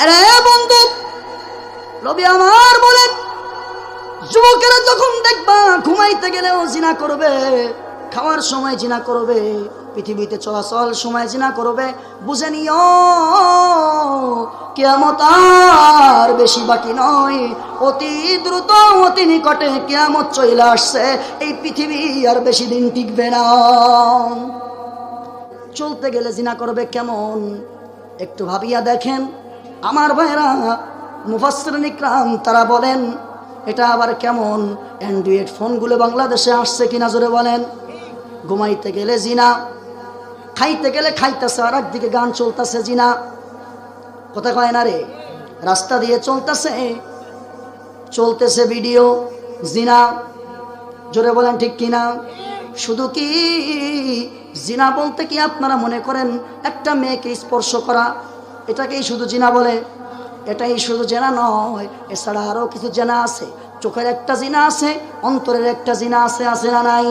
আরে বন্ধু, নবী আমার বলেন, যুবকেরা যখন দেখবা ঘুমাইতে গেলেও জিনা করবে, খাওয়ার সময় জিনা করবে, পৃথিবীতে চলাচল সময় জিনা করবে, বুঝে নিও কিয়ামত আর বেশি বাকি নয়, অতি দ্রুত অতি নিকটে কিয়ামত চলে আসছে। এই পৃথিবী আর বেশি দিন টিকবে না। চলতে গেলে জিনা করবে কেমন একটু ভাবিয়া দেখেন আমার ভাইরা। মুফাসসিরিন ইকরাম তারা বলেন এটা আবার কেমন? অ্যান্ড্রয়েড ফোনগুলো বাংলাদেশে আসছে কিনা জোরে বলেন। ঘুমাইতে গেলে জিনা, খাইতে গেলে খাইতেছে, আর একদিকে গান চলতেছে জিনা। কথা কয় না রে? রাস্তা দিয়ে চলতেছে ভিডিও জিনা, জোরে বলেন ঠিক কিনা? শুধু কি জিনা বলতে কি আপনারা মনে করেন একটা মেয়েকে স্পর্শ করা এটাকেই শুধু জিনা বলে? এটাই শুধু জেনা নয়, এছাড়া আরও কিছু জেনা আছে। চোখের একটা জিনা আছে, অন্তরের একটা জিনা আছে, আছে না নাই?